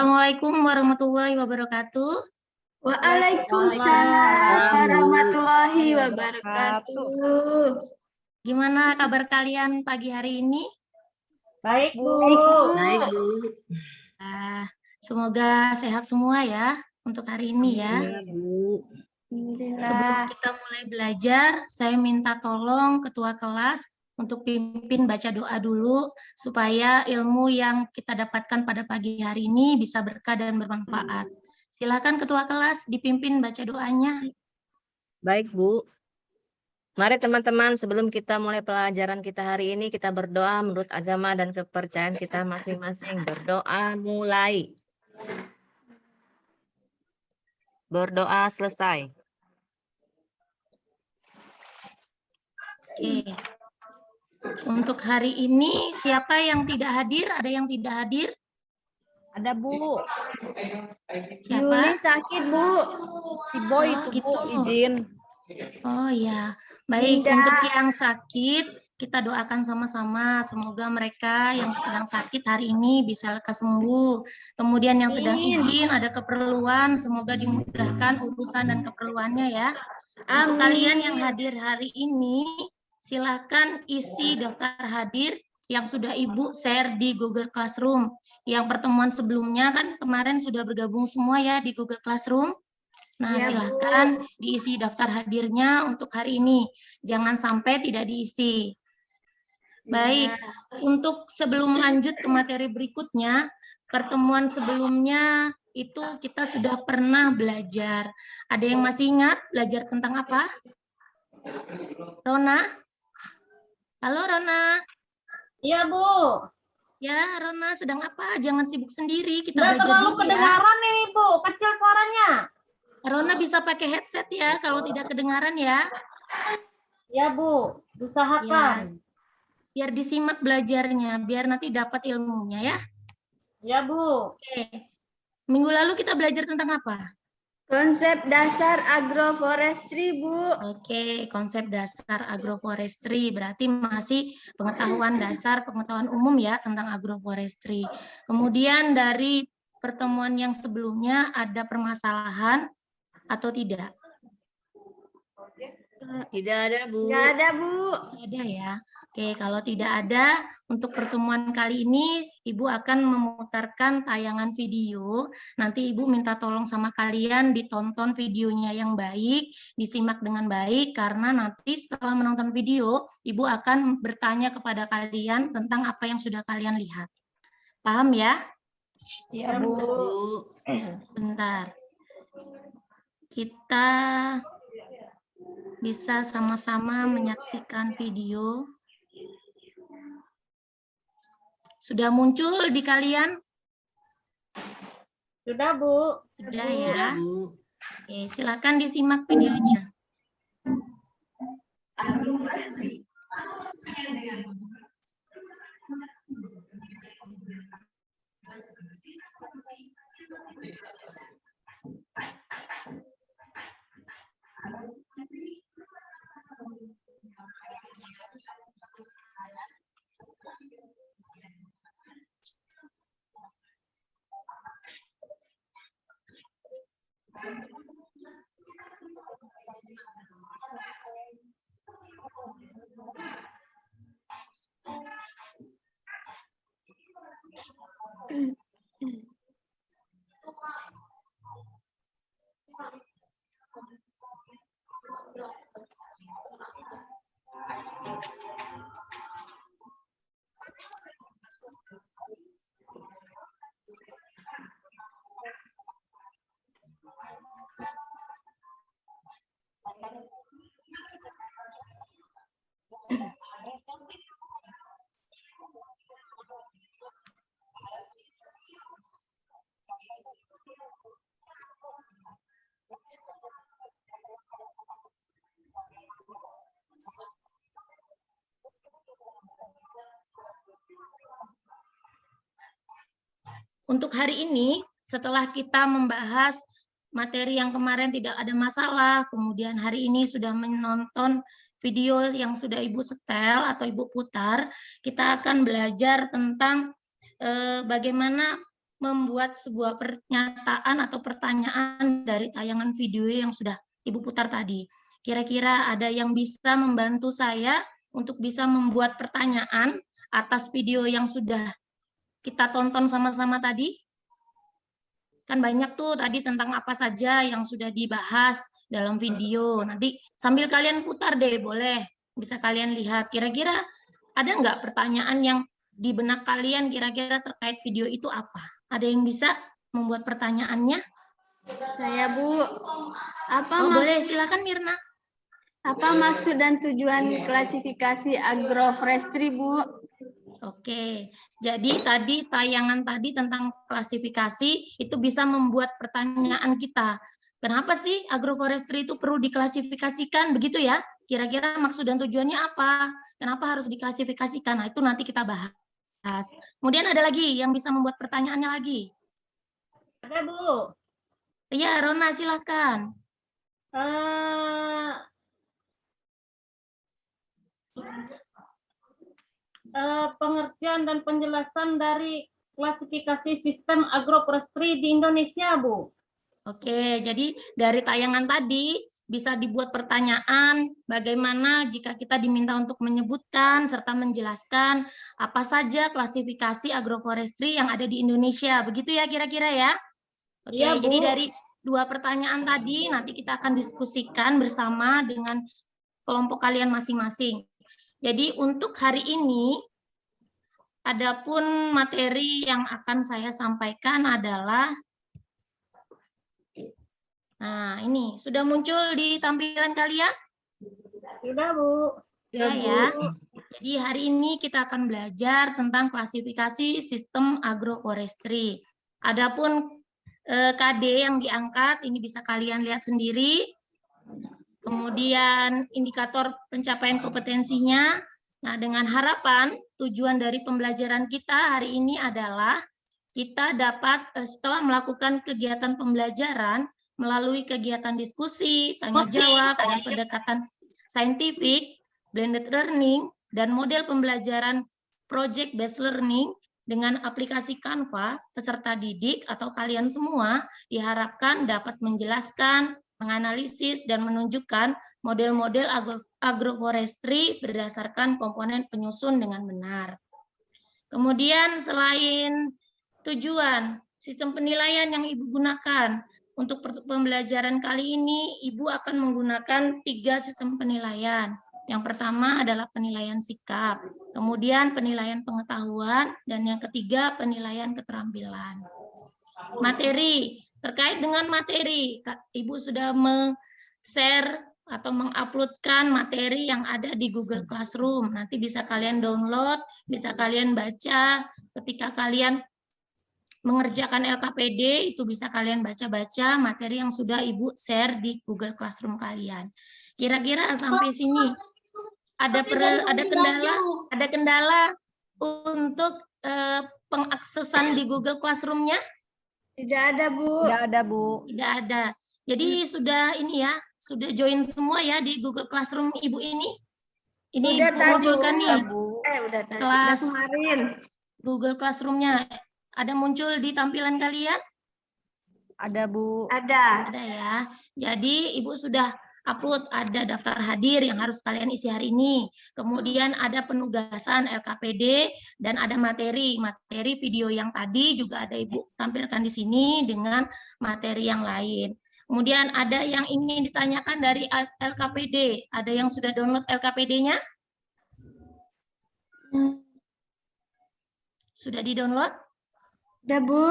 Assalamualaikum warahmatullahi wabarakatuh. Waalaikumsalam warahmatullahi wabarakatuh. Gimana kabar kalian pagi hari ini? Baik, Bu. Baik, Bu. Semoga sehat semua ya untuk hari ini ya. Iya, Bu. Sebelum kita mulai belajar, saya minta tolong ketua kelas untuk pimpin baca doa dulu supaya ilmu yang kita dapatkan pada pagi hari ini bisa berkah dan bermanfaat. Silakan ketua kelas dipimpin baca doanya. Baik, Bu. Mari teman-teman, sebelum kita mulai pelajaran kita hari ini, kita berdoa menurut agama dan kepercayaan kita masing-masing. Berdoa mulai. Berdoa selesai. Oke. Untuk hari ini, siapa yang tidak hadir? Ada yang tidak hadir? Ada, Bu. Siapa? Yuli sakit, Bu. Si Boy itu, gitu. Bu, izin. Oh ya, baik. Untuk yang sakit, kita doakan sama-sama. Semoga mereka yang sedang sakit hari ini bisa lekas sembuh. Kemudian yang sedang izin, ada keperluan, semoga dimudahkan urusan dan keperluannya ya. Untuk kalian yang hadir hari ini, silakan isi daftar hadir yang sudah Ibu share di Google Classroom. Yang pertemuan sebelumnya kan kemarin sudah bergabung semua ya di Google Classroom. Nah, Ya, silahkan diisi daftar hadirnya untuk hari ini. Jangan sampai tidak diisi. Baik, untuk sebelum lanjut ke materi berikutnya, pertemuan sebelumnya itu kita sudah pernah belajar. Ada yang masih ingat belajar tentang apa? Rona? Halo, Rona. Iya, Bu. Ya, Rona sedang apa? Jangan sibuk sendiri, kita Nggak belajar terlalu dulu ya. kedengaran ini, Bu. Kecil suaranya. Rona bisa pakai headset ya, kalau tidak kedengaran ya. Ya, Bu. Usahakan. Biar disimak belajarnya, biar nanti dapat ilmunya ya. Ya, Bu. Oke. Minggu lalu kita belajar tentang apa? Konsep dasar agroforestry, Bu. Oke, konsep dasar agroforestry berarti masih pengetahuan dasar, pengetahuan umum ya tentang agroforestry. Kemudian dari pertemuan yang sebelumnya ada permasalahan atau tidak? Tidak ada, Bu. Tidak ada, Bu. Tidak ada ya. Oke, kalau tidak ada, untuk pertemuan kali ini Ibu akan memutarkan tayangan video. Nanti Ibu minta tolong sama kalian ditonton videonya yang baik, disimak dengan baik, karena nanti setelah menonton video, Ibu akan bertanya kepada kalian tentang apa yang sudah kalian lihat. Paham ya? Ya, Bu. Bentar. Kita bisa sama-sama menyaksikan video. Sudah muncul di kalian? Sudah, Bu. Sudah ya. Oke, silakan disimak videonya. Untuk hari ini, setelah kita membahas materi yang kemarin tidak ada masalah, kemudian hari ini sudah menonton video yang sudah Ibu setel atau Ibu putar, kita akan belajar tentang bagaimana membuat sebuah pernyataan atau pertanyaan dari tayangan video yang sudah Ibu putar tadi. Kira-kira ada yang bisa membantu saya untuk bisa membuat pertanyaan atas video yang sudah kita tonton sama-sama tadi? Kan banyak tuh tadi tentang apa saja yang sudah dibahas dalam video. Nanti sambil kalian putar deh, boleh. Bisa kalian lihat. Kira-kira ada nggak pertanyaan yang di benak kalian kira-kira terkait video itu apa? Ada yang bisa membuat pertanyaannya? Saya, Bu. Apa Boleh, silakan Mirna. Apa maksud dan tujuan klasifikasi agroforestry, Bu? Oke, jadi tadi tayangan tadi tentang klasifikasi itu bisa membuat pertanyaan kita. Kenapa sih agroforestry itu perlu diklasifikasikan? Begitu ya? Kira-kira maksud dan tujuannya apa? Kenapa harus diklasifikasikan? Nah, itu nanti kita bahas. Kemudian ada lagi yang bisa membuat pertanyaannya lagi. Ada, Bu. Iya, Rona silahkan. Pengertian dan penjelasan dari klasifikasi sistem agroforestry di Indonesia, Bu. Oke, jadi dari tayangan tadi bisa dibuat pertanyaan bagaimana jika kita diminta untuk menyebutkan serta menjelaskan apa saja klasifikasi agroforestry yang ada di Indonesia. Begitu ya kira-kira ya? Oke, Iya, Bu. jadi dari dua pertanyaan tadi nanti kita akan diskusikan bersama dengan kelompok kalian masing-masing. Jadi untuk hari ini, adapun materi yang akan saya sampaikan adalah, nah ini sudah muncul di tampilan kalian? Sudah, Bu. Sudah ya. Jadi hari ini kita akan belajar tentang klasifikasi sistem agroforestry. Adapun KD yang diangkat, ini bisa kalian lihat sendiri. Kemudian indikator pencapaian kompetensinya. Nah, dengan harapan tujuan dari pembelajaran kita hari ini adalah kita dapat setelah melakukan kegiatan pembelajaran melalui kegiatan diskusi, tanya jawab, dan pendekatan saintifik, blended learning, dan model pembelajaran project based learning dengan aplikasi Canva, peserta didik atau kalian semua diharapkan dapat menjelaskan, menganalisis, dan menunjukkan model-model agroforestry berdasarkan komponen penyusun dengan benar. Kemudian selain tujuan, sistem penilaian yang Ibu gunakan, untuk pembelajaran kali ini Ibu akan menggunakan 3 sistem penilaian. Yang pertama adalah penilaian sikap, kemudian penilaian pengetahuan, dan yang ketiga penilaian keterampilan. Materi, terkait dengan materi, Ibu sudah share atau menguploadkan materi yang ada di Google Classroom. Nanti bisa kalian download, bisa kalian baca ketika kalian mengerjakan LKPD, itu bisa kalian baca-baca materi yang sudah Ibu share di Google Classroom kalian. Kira-kira sampai sini ada kendala untuk pengaksesan di Google Classroom-nya? Tidak ada, Bu. Tidak ada, Bu. Tidak ada. Jadi sudah ini ya, sudah join semua ya di Google Classroom Ibu ini? Ini Udah Ibu munculkan nih. Udah tadi. Kelas Kemarin. Google Classroom-nya. Ada muncul di tampilan kalian? Ada, Bu. Ada. Ada ya. Jadi Ibu sudah upload, ada daftar hadir yang harus kalian isi hari ini. Kemudian ada penugasan LKPD dan ada materi video yang tadi juga ada Ibu tampilkan di sini dengan materi yang lain. Kemudian ada yang ingin ditanyakan dari LKPD. Ada yang sudah download LKPD-nya? Sudah di-download? Udah, Bu.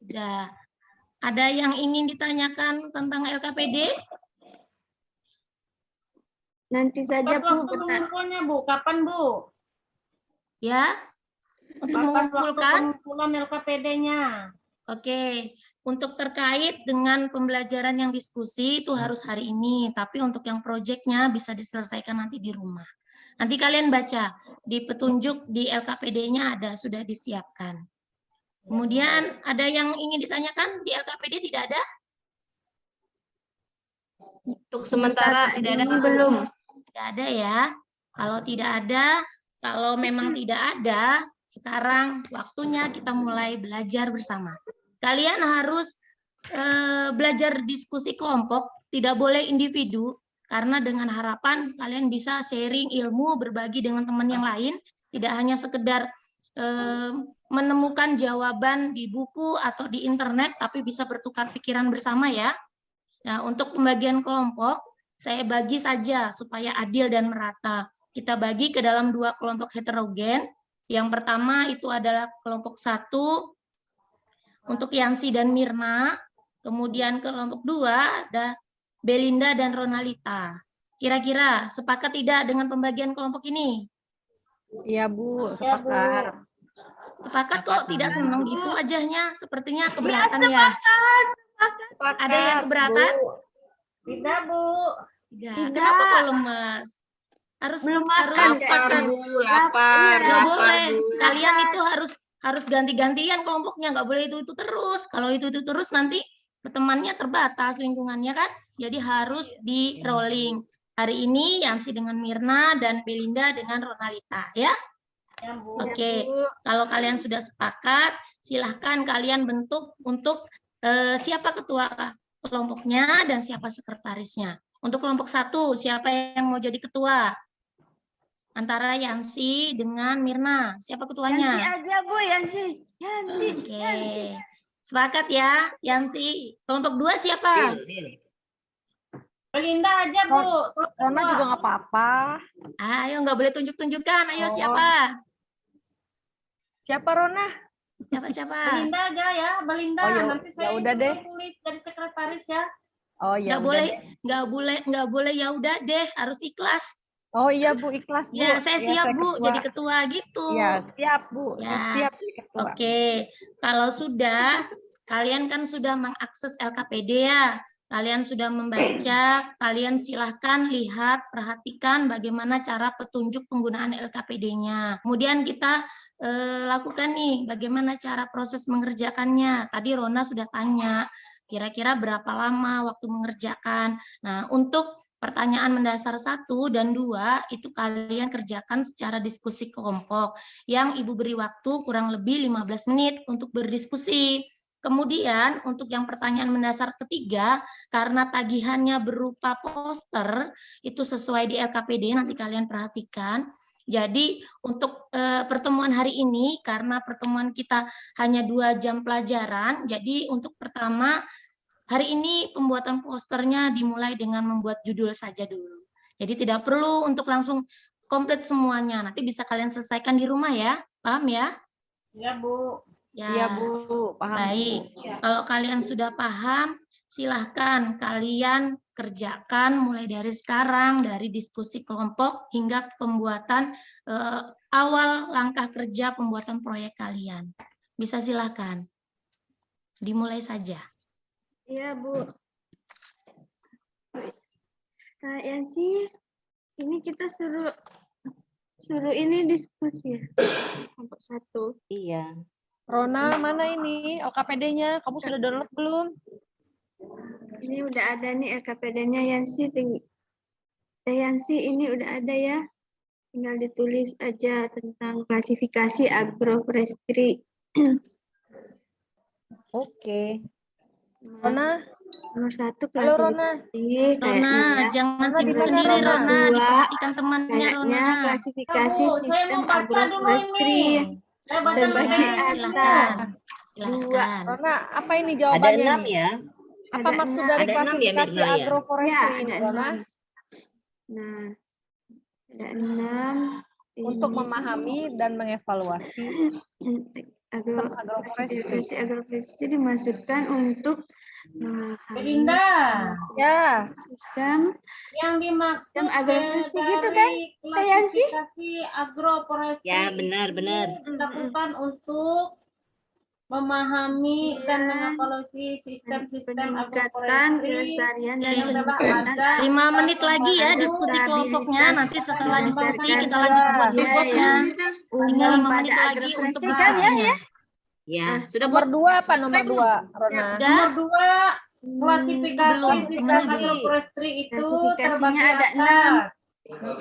Sudah. Ada yang ingin ditanyakan tentang LKPD? Nanti saja, Bu. Waktu mengumpulnya, Bu. Kapan, Bu? Ya, untuk Kapan waktu mengumpulkan. pengumpulan LKPD-nya? Oke, untuk terkait dengan pembelajaran yang diskusi itu harus hari ini, tapi untuk yang proyeknya bisa diselesaikan nanti di rumah. Nanti kalian baca di petunjuk di LKPD-nya ada, sudah disiapkan. Kemudian ada yang ingin ditanyakan di LKPD tidak ada? Untuk sementara tidak ada. Belum. Tidak ada ya. Kalau tidak ada, kalau memang tidak ada, sekarang waktunya kita mulai belajar bersama. Kalian harus belajar diskusi kelompok, tidak boleh individu, karena dengan harapan kalian bisa sharing ilmu, berbagi dengan teman yang lain, tidak hanya sekedar menemukan jawaban di buku atau di internet, tapi bisa bertukar pikiran bersama ya. Nah, untuk pembagian kelompok, saya bagi saja supaya adil dan merata. Kita bagi ke dalam 2 kelompok heterogen. Yang pertama itu adalah kelompok 1 untuk Yansi dan Mirna. Kemudian kelompok 2 ada Belinda dan Ronalita. Kira-kira sepakat tidak dengan pembagian kelompok ini? Iya, Bu. Ya, Bu. Sepakat. Sepakat kok, tidak senang gitu wajahnya. Sepertinya Ya, keberatan ya. Ada yang keberatan? Bu. Tidak, Bu. Tidak. Tidak. Kenapa kok lemas? Harus Belum harus makan, Lapar, sepakat. Bu, lapar, Nggak lapar, boleh. Bu. Kalian itu harus ganti-gantian kelompoknya. Nggak boleh itu terus. Kalau itu terus nanti temannya terbatas lingkungannya kan. Jadi harus di rolling. Hari ini Yansi dengan Mirna dan Belinda dengan Ronalita ya. Ya, Bu. Oke. Kalau kalian sudah sepakat, silahkan kalian bentuk untuk siapa ketua kelompoknya dan siapa sekretarisnya. Untuk kelompok 1, siapa yang mau jadi ketua? Antara Yansi dengan Mirna. Siapa Yansi ketuanya? aja, Bu, Yansi. Yansi. Oke. Sepakat ya, Yansi. Kelompok 2 siapa? Deal. Belinda aja, Bu. Rona juga nggak apa-apa. Ayo, nggak boleh tunjuk-tunjukkan. Ayo, Oh. siapa? Siapa Rona? Siapa? Belinda aja ya, Belinda. Oh, ya- Nanti ya saya udah juga deh. tulis dari sekretaris ya. Oh iya. Nggak udah boleh, deh. nggak boleh ya udah deh, harus ikhlas. Oh iya Bu, ikhlas Bu. Ya, saya siap Bu ketua. jadi ketua gitu. Iya, siap Bu. Ya. Saya siap jadi ketua. Oke, kalau sudah, kalian kan sudah mengakses LKPD ya. Kalian sudah membaca, kalian silahkan lihat, perhatikan bagaimana cara petunjuk penggunaan LKPD-nya. Kemudian kita lakukan nih, bagaimana cara proses mengerjakannya. Tadi Rona sudah tanya, kira-kira berapa lama waktu mengerjakan. Nah, untuk pertanyaan mendasar 1 dan 2 itu kalian kerjakan secara diskusi kelompok yang Ibu beri waktu kurang lebih 15 menit untuk berdiskusi. Kemudian untuk yang pertanyaan mendasar ketiga, karena tagihannya berupa poster, itu sesuai di LKPD, nanti kalian perhatikan. Jadi untuk pertemuan hari ini, karena pertemuan kita hanya 2 jam pelajaran, jadi untuk pertama, hari ini pembuatan posternya dimulai dengan membuat judul saja dulu. Jadi tidak perlu untuk langsung komplit semuanya. Nanti bisa kalian selesaikan di rumah ya. Paham ya? Ya, Bu. Ya. Iya Bu, paham. Baik. Kalau kalian sudah paham, silahkan kalian kerjakan mulai dari sekarang, dari diskusi kelompok hingga pembuatan awal langkah kerja pembuatan proyek kalian. Bisa silahkan. Dimulai saja. Iya, Bu. Nah, Yansi, ini kita suruh ini diskusi ya. Kelompok 1. Iya. Rona, mana ini LKPD-nya? Kamu sudah download belum? Ini udah ada nih LKPD-nya Yansi. Yansi ini udah ada ya. Tinggal ditulis aja tentang klasifikasi agroforestry. Oke. Rona, Nomor 1 halo Rona. klasifikasi. Rona, jangan Rona, sibuk di mana, sendiri Rona? Rona, Dua, diperhatikan temannya Rona. Kayaknya klasifikasi Ya, Bu, saya sistem mau baca dulu agroforestry. ini. Saya baca Terbagi dulu. atas. Silakan. Dua. Silakan. Rona, apa ini Ada jawabannya 6 nih? ya. Apa Ada maksud 6. dari Ada 6 ya, klasifikasi Mirna, ya? agroforestry Ya, ini, ada Rona? 6. Nah, ada 6. Untuk Ini. memahami dan mengevaluasi sistem agroforestry. Klasifikasi agroforestry dimaksudkan untuk memahami Belinda, Ya, sistem yang dimaksud Sistem agroforestry gitu kan, dari Yansi? klasifikasi agroforestry Ya, benar. dilakukan untuk memahami Iya. dan mengevaluasi sistem-sistem peningkatan agroforestry kelestarian dan Iya. yang telah peningkatan ada 5 menit lagi ya Baru diskusi kelompoknya. Nanti setelah diskusi berdasarkan- kita lanjut buat Iya, bobotnya. umum Tinggal 5 pada menit lagi untuk agroforestry kan ya? diskusinya. Ya, sudah nomor buat 2 apa selesai nomor belum? 2, Rona? Udah? Nomor 2, klasifikasi belum, sistem temennya belum. agroforestry itu Klasifikasinya terbagi ada atas.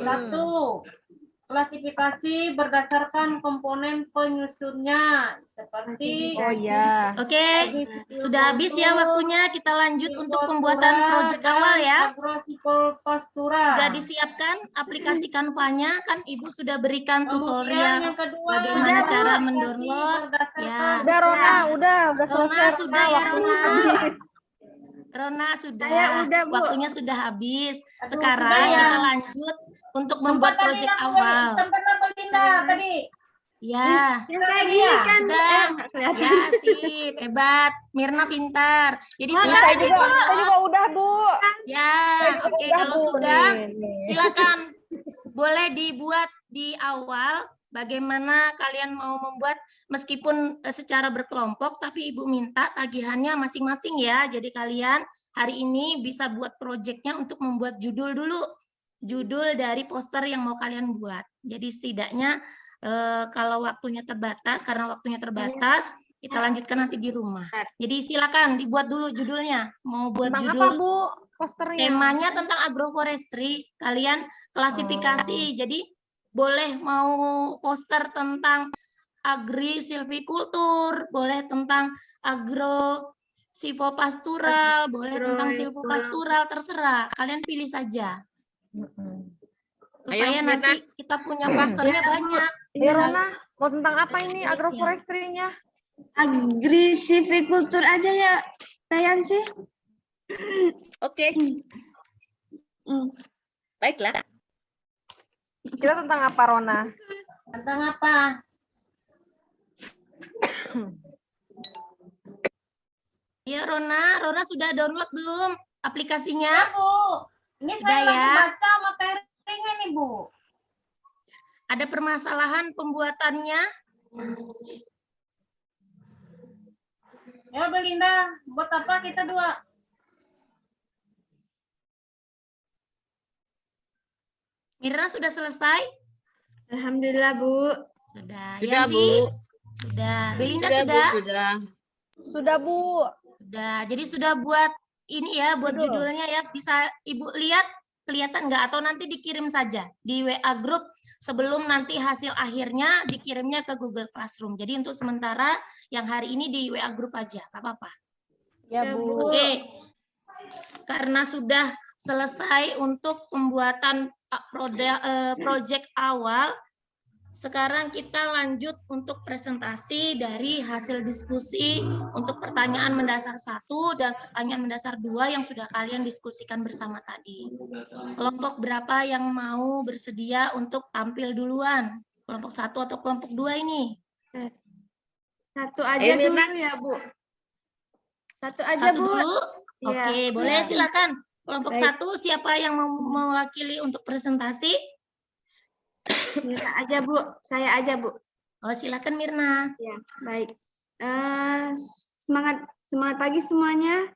1. klasifikasi berdasarkan komponen penyusunnya seperti Oh iya. Oke, sudah habis ya waktunya. Kita lanjut untuk pembuatan proyek awal ya. Agropastura. Sudah disiapkan aplikasi Canva-nya, kan Ibu sudah berikan Kemudian tutorial yang kedua, bagaimana Udah, Bu. cara mendownload. Ya. Udah Rona, udah Rona selesai. sudah ya, waktunya. Rona. Rona sudah. Saya udah, Bu. Waktunya sudah habis. Aduh, Sekarang sudah ya. kita lanjut untuk membuat proyek awal. Sampai Belinda tadi. Ya. Yang kayak gini kan, Udah. nggak kelihatan. Ya, sip, hebat. Mirna pintar. Jadi Saya silakan juga, saya juga udah, Bu. Ya, Saya juga oke, udah, kalau Bu. sudah Nih. silakan boleh dibuat di awal bagaimana kalian mau membuat meskipun secara berkelompok, tapi Ibu minta tagihannya masing-masing ya. Jadi kalian hari ini bisa buat proyeknya untuk membuat judul dulu. Judul dari poster yang mau kalian buat. Jadi setidaknya kalau waktunya terbatas, karena waktunya terbatas, kita lanjutkan nanti di rumah. Jadi silakan dibuat dulu judulnya. Mau buat Tentang judul apa, Bu? Posternya. temanya tentang agroforestry, kalian klasifikasi. Jadi boleh mau poster tentang agri silvikultur, boleh tentang agro silvopastural, boleh tentang silvopastural, terserah. Kalian pilih saja. Supaya Ayo, nanti kita punya posternya banyak. Ya Rona, mau tentang apa ini agroforestry-nya? Agrisivikultur aja ya, Tayan sih. Oke, baiklah. Kita tentang apa, Rona? Tentang apa? Ya Rona, Rona sudah download belum aplikasinya? Ya, Bu. Ini Sudah saya lagi ya. baca materinya nih, Bu. Ada permasalahan pembuatannya? Ya, Belinda, buat apa kita dua? Mirna sudah selesai? Alhamdulillah, Bu. Sudah. Sudah, Yansi? Bu. Sudah. Belinda Sudah, Bu, sudah? sudah. Sudah, Bu. Sudah. Jadi sudah buat ini ya, buat Judul. judulnya ya. Bisa Ibu lihat kelihatan nggak? Atau nanti dikirim saja di WA Group sebelum nanti hasil akhirnya dikirimnya ke Google Classroom. Jadi untuk sementara yang hari ini di WA Group aja, nggak apa-apa. Ya, Bu. Oke. Karena sudah selesai untuk pembuatan proyek awal, sekarang kita lanjut untuk presentasi dari hasil diskusi untuk pertanyaan mendasar 1 dan pertanyaan mendasar 2 yang sudah kalian diskusikan bersama tadi. Kelompok berapa yang mau bersedia untuk tampil duluan? Kelompok 1 atau kelompok 2 ini? Satu aja Ayo, dulu Mirna. ya, Bu. Satu aja, Satu Bu. dulu? Iya. Oke, boleh silakan. Kelompok Baik. 1 siapa yang mau mewakili untuk presentasi? Mirna aja, Bu. Saya aja, Bu. Oh, silakan Mirna. Ya, baik. Semangat pagi semuanya.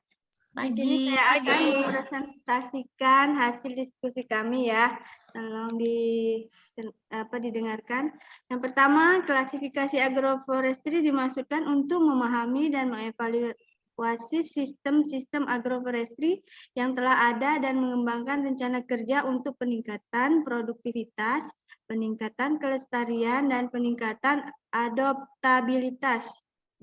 Di sini Pagi. saya akan mempresentasikan hasil diskusi kami ya. Tolong didengarkan. Yang pertama, klasifikasi agroforestry dimaksudkan untuk memahami dan mengevaluasi sistem-sistem agroforestry yang telah ada dan mengembangkan rencana kerja untuk peningkatan produktivitas, peningkatan kelestarian, dan peningkatan adoptabilitas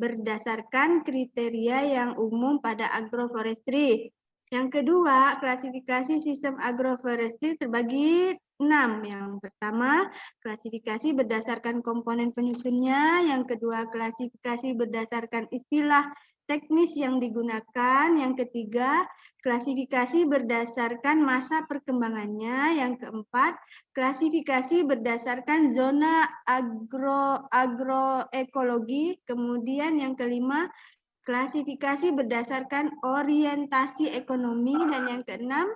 berdasarkan kriteria yang umum pada agroforestry. Yang kedua, klasifikasi sistem agroforestry terbagi 6. Yang pertama, klasifikasi berdasarkan komponen penyusunnya. Yang kedua, klasifikasi berdasarkan istilah teknis yang digunakan. Yang ketiga, klasifikasi berdasarkan masa perkembangannya. Yang keempat, klasifikasi berdasarkan zona agroekologi. Kemudian yang kelima, klasifikasi berdasarkan orientasi ekonomi. Dan yang keenam,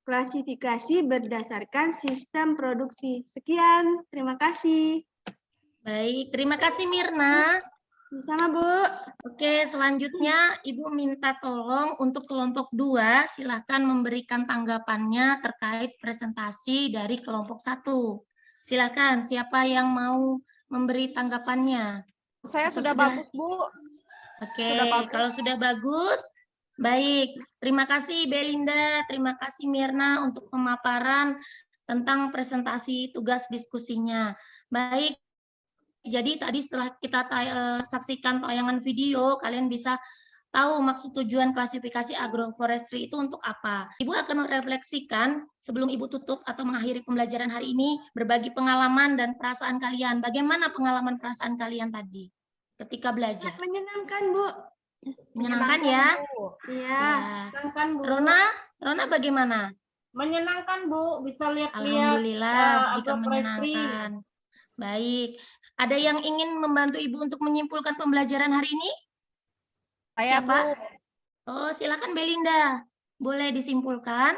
klasifikasi berdasarkan sistem produksi. Sekian, terima kasih. Baik, terima kasih Mirna. Sama, Bu. Oke, selanjutnya Ibu minta tolong untuk kelompok 2, silakan memberikan tanggapannya terkait presentasi dari kelompok 1. Silakan, siapa yang mau memberi tanggapannya? Saya Atau sudah bagus, Bu. Oke, Sudah bagus. kalau sudah bagus, baik. Terima kasih Belinda, terima kasih Mirna untuk pemaparan tentang presentasi tugas diskusinya. Baik, jadi tadi setelah kita saksikan tayangan video, kalian bisa tahu maksud tujuan klasifikasi agroforestry itu untuk apa. Ibu akan merefleksikan sebelum Ibu tutup atau mengakhiri pembelajaran hari ini, berbagi pengalaman dan perasaan kalian. Bagaimana pengalaman perasaan kalian tadi ketika belajar? Menyenangkan, Bu. Menyenangkan ya? Bu. Iya. Menyenangkan, Bu. Rona bagaimana? Menyenangkan, Bu. Bisa lihat-lihat Alhamdulillah jika agroforestry. menyenangkan. Baik. Ada yang ingin membantu Ibu untuk menyimpulkan pembelajaran hari ini? Saya, Siapa? Bu. Oh, silakan Belinda. Boleh disimpulkan?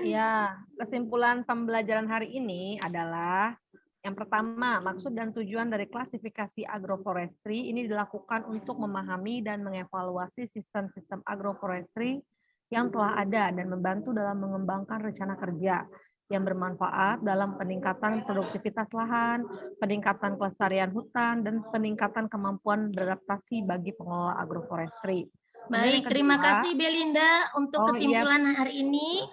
Ya, kesimpulan pembelajaran hari ini adalah yang pertama, maksud dan tujuan dari klasifikasi agroforestry ini dilakukan untuk memahami dan mengevaluasi sistem-sistem agroforestry yang telah ada dan membantu dalam mengembangkan rencana kerja yang bermanfaat dalam peningkatan produktivitas lahan, peningkatan kelestarian hutan, dan peningkatan kemampuan beradaptasi bagi pengelola agroforestry. Baik, terima kasih Belinda untuk kesimpulan hari ini.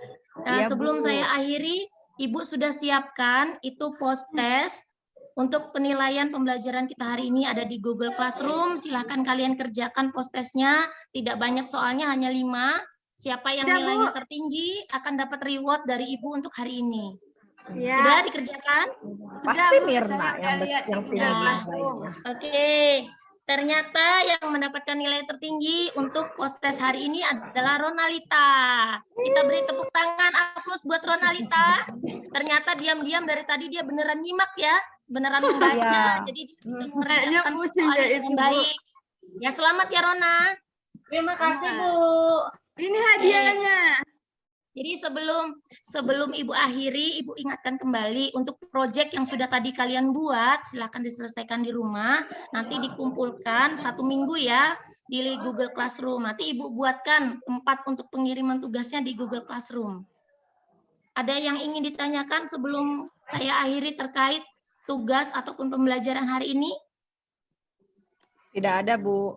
Sebelum saya akhiri, Ibu sudah siapkan itu post test untuk penilaian pembelajaran kita hari ini ada di Google Classroom. Silahkan kalian kerjakan post testnya. Tidak banyak soalnya, hanya 5. Siapa yang nilainya tertinggi akan dapat reward dari Ibu untuk hari ini. Ya. Sudah dikerjakan? Pasti Mirna yang tinggi nilainya. Oke. Ternyata yang mendapatkan nilai tertinggi untuk post test hari ini adalah Ronalita. Kita beri tepuk tangan, aplaus buat Ronalita. Ternyata diam-diam dari tadi dia beneran nyimak ya, beneran membaca. Jadi mengerjakan soalnya dengan baik. Ya, selamat ya Rona. Terima kasih, Bu. Ini hadiahnya. Jadi sebelum Ibu akhiri, Ibu ingatkan kembali untuk proyek yang sudah tadi kalian buat, silakan diselesaikan di rumah. Nanti dikumpulkan 1 minggu ya di Google Classroom. Nanti Ibu buatkan tempat untuk pengiriman tugasnya di Google Classroom. Ada yang ingin ditanyakan sebelum saya akhiri terkait tugas ataupun pembelajaran hari ini? Tidak ada, Bu.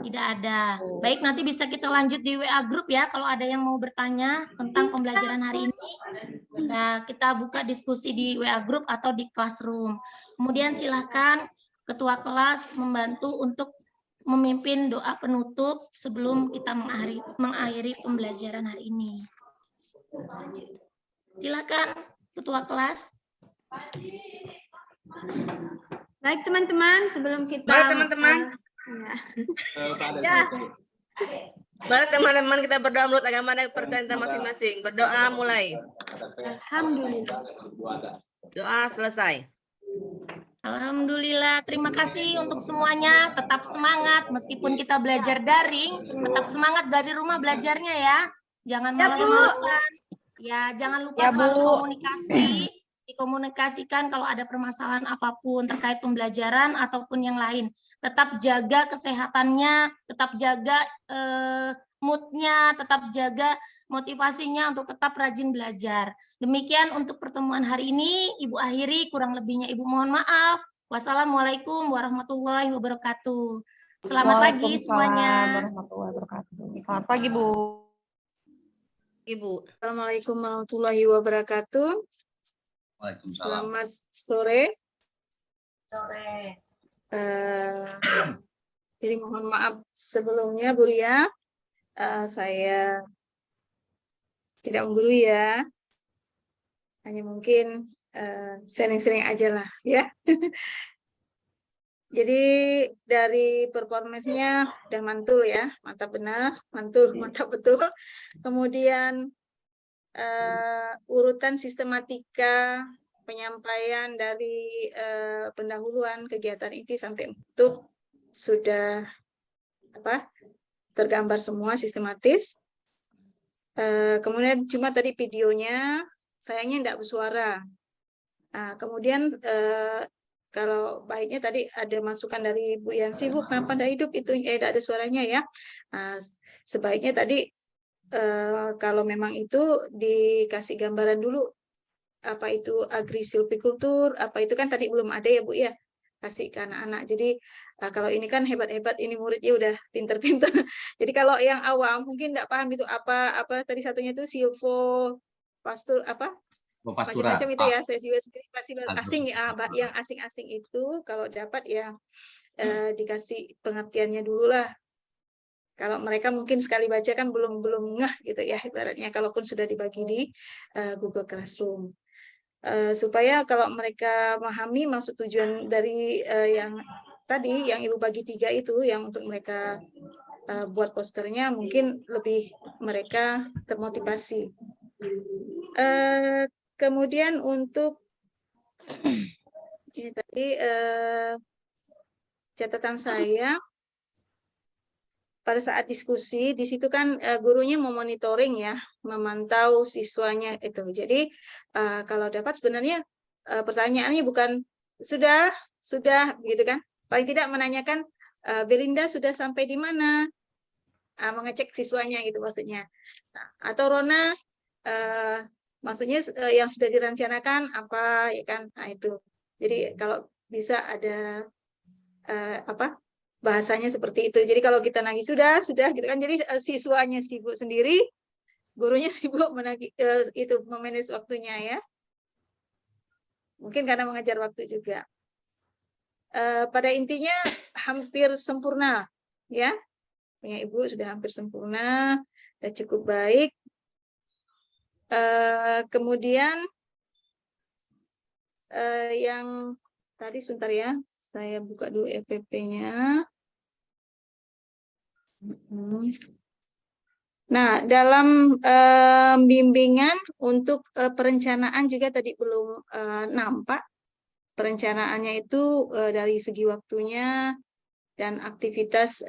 Tidak ada. Baik, nanti bisa kita lanjut di WA Group ya, kalau ada yang mau bertanya tentang pembelajaran hari ini. Nah, kita buka diskusi di WA Group atau di Classroom. Kemudian silakan Ketua kelas membantu untuk memimpin doa penutup sebelum kita mengakhiri pembelajaran hari ini. Silakan Ketua kelas. Baik teman-teman, sebelum kita Mari teman-teman kita berdoa menurut agama dan kepercayaan kita masing-masing. Berdoa mulai. Alhamdulillah. Doa selesai. Alhamdulillah, terima kasih untuk semuanya. Tetap semangat meskipun kita belajar daring, tetap semangat dari rumah belajarnya ya. Jangan malas-malasan. Ya, jangan lupa selalu komunikasi. Dikomunikasikan kalau ada permasalahan apapun terkait pembelajaran ataupun yang lain. Tetap jaga kesehatannya, tetap jaga mood-nya, tetap jaga motivasinya untuk tetap rajin belajar. Demikian untuk pertemuan hari ini, Ibu akhiri, kurang lebihnya Ibu mohon maaf. Wassalamualaikum warahmatullahi wabarakatuh. Selamat pagi semuanya. Selamat pagi, Bu. Ibu. Assalamualaikum warahmatullahi wabarakatuh. Selamat sore. Jadi mohon maaf sebelumnya Bu Ria, saya tidak menggurui ya, hanya mungkin sering-sering aja lah ya. Jadi dari performance-nya udah mantul ya, mantap benar, mantul, mantap betul. Kemudian urutan sistematika penyampaian dari pendahuluan kegiatan ini sampai untuk sudah tergambar semua sistematis. Kemudian cuma tadi videonya sayangnya tidak bersuara. Kemudian kalau baiknya tadi ada masukan dari Bu Yansi, Bu kenapa tidak hidup itu tidak ada suaranya ya. Sebaiknya tadi kalau memang itu dikasih gambaran dulu apa itu agrisilvikultur, apa itu kan tadi belum ada ya Bu ya, kasih ke anak-anak. Jadi kalau ini kan hebat-hebat, ini muridnya udah pinter-pinter. Jadi kalau yang awam mungkin tidak paham itu apa tadi satunya itu silvo pastur apa macam-macam itu ya. Saya juga sendiri masih asing ya, yang asing-asing itu kalau dapat ya dikasih pengertiannya dulu lah. Kalau mereka mungkin sekali baca kan belum ngeh gitu ya ibaratnya, kalaupun sudah dibagi di Google Classroom. Supaya kalau mereka memahami maksud tujuan dari yang tadi yang Ibu bagi 3 itu, yang untuk mereka buat posternya, mungkin lebih mereka termotivasi. Kemudian untuk ini tadi catatan saya pada saat diskusi di situ kan gurunya memonitoring ya, memantau siswanya itu. Jadi kalau dapat sebenarnya pertanyaannya bukan sudah gitu kan. Paling tidak menanyakan Belinda sudah sampai di mana, mengecek siswanya gitu maksudnya. Nah, atau Rona maksudnya yang sudah direncanakan apa ya kan. Nah itu. Jadi kalau bisa ada bahasanya seperti itu. Jadi kalau kita nagih sudah gitu kan. Jadi siswanya sibuk sendiri, gurunya sibuk itu memanage waktunya ya. Mungkin karena mengejar waktu juga. Pada intinya hampir sempurna ya. Punya Ibu sudah hampir sempurna, sudah cukup baik. Kemudian yang tadi sebentar ya, saya buka dulu EPP-nya. Nah, dalam bimbingan untuk perencanaan juga tadi belum nampak. Perencanaannya itu dari segi waktunya dan aktivitas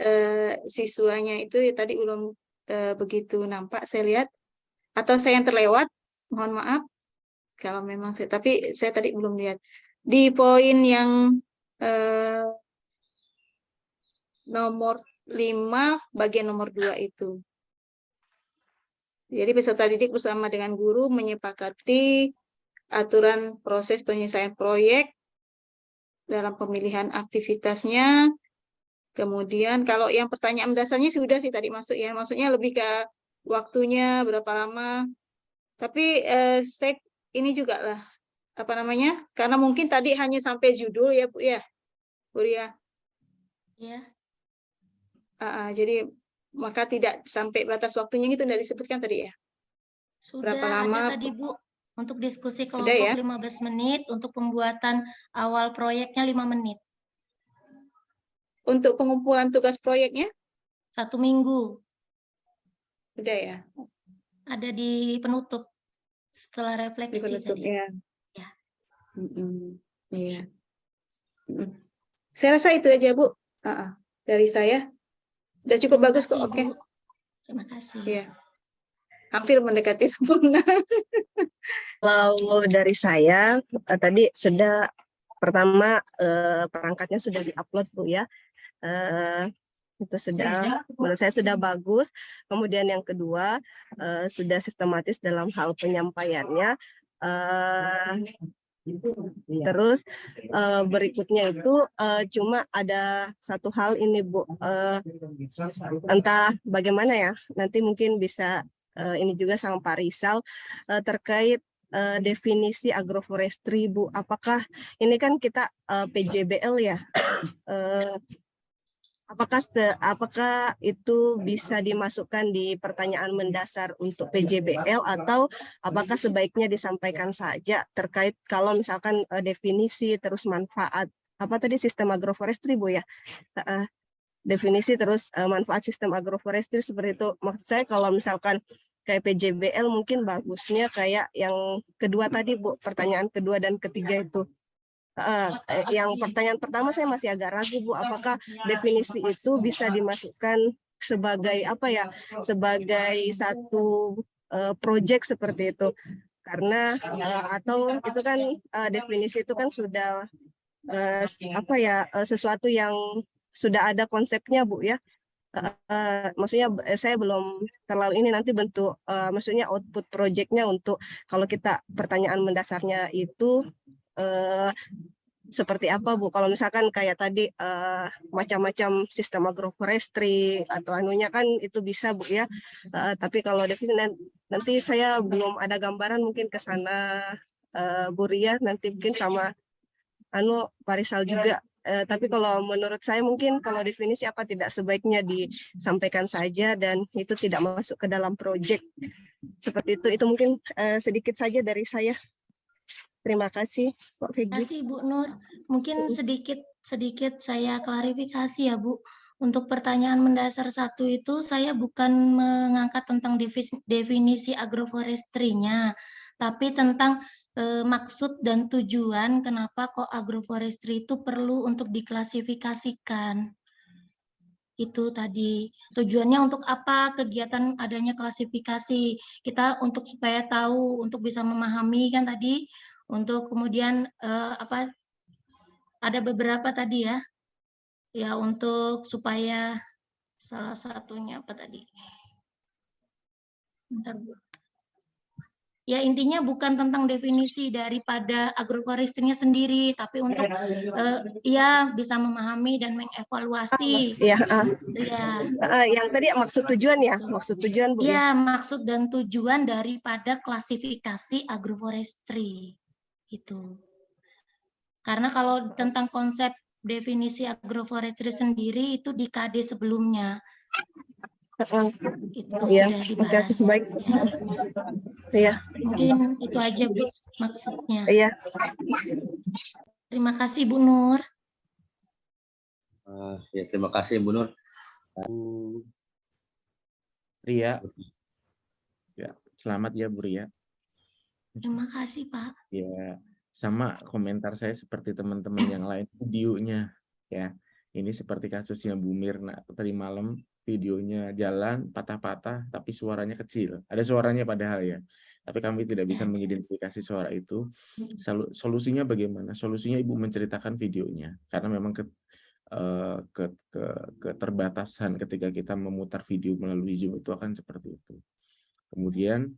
siswanya itu ya, tadi belum begitu nampak saya lihat. Atau saya yang terlewat, mohon maaf. Kalau memang tapi saya tadi belum lihat. Di poin yang nomor 5 bagian nomor 2 itu. Jadi peserta didik bersama dengan guru menyepakati aturan proses penyelesaian proyek dalam pemilihan aktivitasnya. Kemudian kalau yang pertanyaan dasarnya sudah sih tadi masuk ya, maksudnya lebih ke waktunya berapa lama. Tapi saya ini juga lah karena mungkin tadi hanya sampai judul ya Bu ya, Bu Ria. Ya. Jadi maka tidak sampai batas waktunya itu tidak disebutkan tadi ya. Sudah berapa lama ada tadi Bu untuk diskusi kelompok ya? 15 menit, untuk pembuatan awal proyeknya 5 menit. Untuk pengumpulan tugas proyeknya 1 minggu. Udah ya. Ada di penutup setelah refleksi. Di penutup tadi. ya. Ya. Iya. Saya rasa itu aja Bu. Dari saya. Udah cukup Terima bagus kasih, kok. Oke. Terima kasih. Iya. Hampir mendekati sempurna. Kalau dari saya tadi sudah pertama perangkatnya sudah diupload Bu ya. Itu sudah menurut saya sudah bagus. Kemudian yang kedua sudah sistematis dalam hal penyampaiannya. Terus berikutnya itu cuma ada satu hal ini Bu, entah bagaimana ya, nanti mungkin bisa ini juga sama Pak Rizal terkait definisi agroforestry Bu. Apakah ini kan kita PJBL ya, apakah itu bisa dimasukkan di pertanyaan mendasar untuk PJBL atau apakah sebaiknya disampaikan saja terkait kalau misalkan definisi terus manfaat apa tadi sistem agroforestry Bu ya, definisi terus manfaat sistem agroforestry seperti itu. Maksud saya kalau misalkan kayak PJBL mungkin bagusnya kayak yang kedua tadi Bu, pertanyaan kedua dan ketiga itu. Yang pertanyaan pertama saya masih agak ragu Bu, apakah definisi itu bisa dimasukkan sebagai apa ya, sebagai satu proyek seperti itu, karena atau itu kan definisi itu kan sudah sesuatu yang sudah ada konsepnya Bu ya. Maksudnya saya belum terlalu ini nanti bentuk maksudnya output proyeknya untuk kalau kita pertanyaan mendasarnya itu seperti apa Bu? Kalau misalkan kayak tadi macam-macam sistem agroforestry atau anunya kan itu bisa Bu ya. Tapi kalau definisi nanti saya belum ada gambaran, mungkin ke sana Bu Ria nanti mungkin sama Pak Rizal juga. Tapi kalau menurut saya mungkin kalau definisi apa tidak sebaiknya disampaikan saja dan itu tidak masuk ke dalam proyek seperti itu. Itu mungkin sedikit saja dari saya. Terima kasih Pak Fegi. Terima kasih Bu Nur. Mungkin sedikit saya klarifikasi ya Bu. Untuk pertanyaan mendasar 1 itu saya bukan mengangkat tentang definisi agroforestry-nya, tapi tentang maksud dan tujuan kenapa kok agroforestry itu perlu untuk diklasifikasikan. Itu tadi tujuannya untuk apa kegiatan adanya klasifikasi, kita untuk supaya tahu, untuk bisa memahami kan tadi, untuk kemudian ada beberapa tadi ya untuk supaya salah satunya apa tadi, bentar Bu. Ya intinya bukan tentang definisi daripada agroforestry-nya sendiri, tapi untuk ya bisa memahami dan mengevaluasi. Ya, Ya. yang tadi maksud tujuan ya, maksud tujuan Bu ya. Ya, maksud dan tujuan daripada klasifikasi agroforestry itu. Karena kalau tentang konsep definisi agroforestry sendiri itu di KD sebelumnya. Itu Ya, sudah dibahas. baik. Ya. Ya. Mungkin itu aja Bu maksudnya. Iya. Terima kasih Bu Nur. Ya, terima kasih Bu Nur. Ria. Ya, selamat ya Bu Ria. Terima kasih Pak. Ya, sama komentar saya seperti teman-teman yang lain, videonya ya. Ini seperti kasusnya Bu Mirna tadi malam, videonya jalan patah-patah tapi suaranya kecil. Ada suaranya padahal ya. Tapi kami tidak bisa mengidentifikasi suara itu. Solusinya bagaimana? Solusinya Ibu menceritakan videonya karena memang keterbatasan ketika kita memutar video melalui Zoom itu akan seperti itu. Kemudian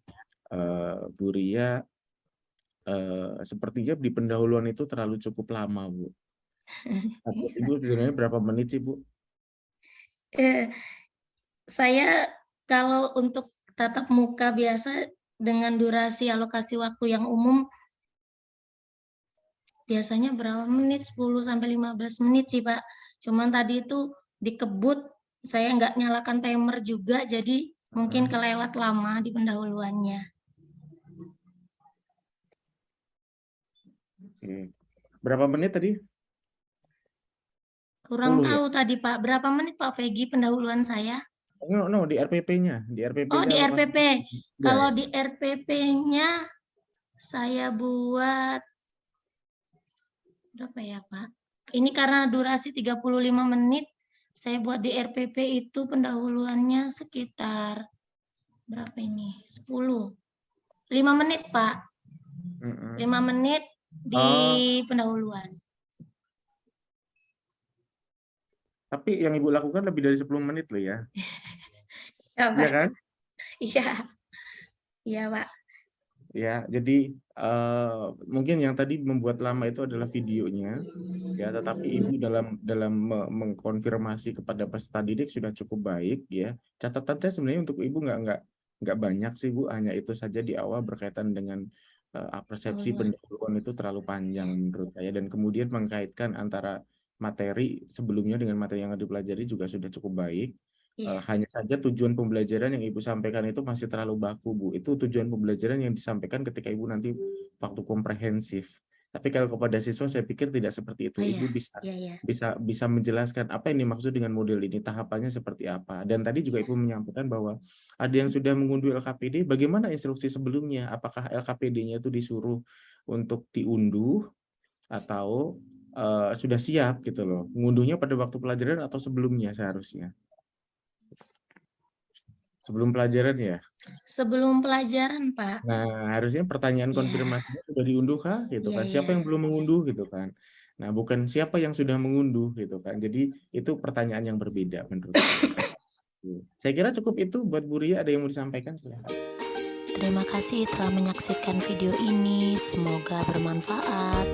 Bu Ria sepertinya di pendahuluan itu terlalu cukup lama Bu. Ibu sebenarnya berapa menit sih Bu? Saya kalau untuk tatap muka biasa dengan durasi alokasi waktu yang umum biasanya berapa menit? 10-15 menit sih Pak. Cuman tadi itu dikebut, saya nggak nyalakan timer juga, jadi mungkin kelewat lama di pendahuluannya. Berapa menit tadi? Kurang 10 tahu tadi Pak, berapa menit Pak Fegi pendahuluan saya? No, di RPP-nya. Di RPP. Oh, di RPP. Ya. Kalau di RPP-nya saya buat berapa ya, Pak? Ini karena durasi 35 menit, saya buat di RPP itu pendahuluannya sekitar berapa ini? 10. 5 menit, Pak. 5 menit di pendahuluan. Tapi yang Ibu lakukan lebih dari 10 menit loh ya. Ya, Pak. Iya kan? Iya. Iya, Pak. Ya, jadi mungkin yang tadi membuat lama itu adalah videonya, ya. Tetapi Ibu dalam mengkonfirmasi kepada peserta didik sudah cukup baik, ya. Catatannya sebenarnya untuk Ibu nggak banyak sih Bu, hanya itu saja di awal berkaitan dengan persepsi pendahuluan itu terlalu panjang menurut saya, dan kemudian mengkaitkan antara materi sebelumnya dengan materi yang dipelajari juga sudah cukup baik. Hanya saja tujuan pembelajaran yang Ibu sampaikan itu masih terlalu baku Bu. Itu tujuan pembelajaran yang disampaikan ketika Ibu nanti waktu komprehensif. Tapi kalau kepada siswa saya pikir tidak seperti itu. Ibu bisa menjelaskan apa yang dimaksud dengan model ini, tahapannya seperti apa. Dan tadi juga Ibu menyampaikan bahwa ada yang sudah mengunduh LKPD, bagaimana instruksi sebelumnya? Apakah LKPD-nya itu disuruh untuk diunduh atau sudah siap gitu loh. Mengunduhnya pada waktu pelajaran atau sebelumnya seharusnya? Sebelum pelajaran ya? Sebelum pelajaran, Pak. Nah, harusnya pertanyaan konfirmasinya sudah diunduh kah? Gitu kan. Siapa yang belum mengunduh gitu kan. Nah, bukan siapa yang sudah mengunduh gitu kan. Jadi itu pertanyaan yang berbeda menurut saya. Saya kira cukup itu buat Bu Ria. Ada yang mau disampaikan? Silahkan. Terima kasih telah menyaksikan video ini. Semoga bermanfaat.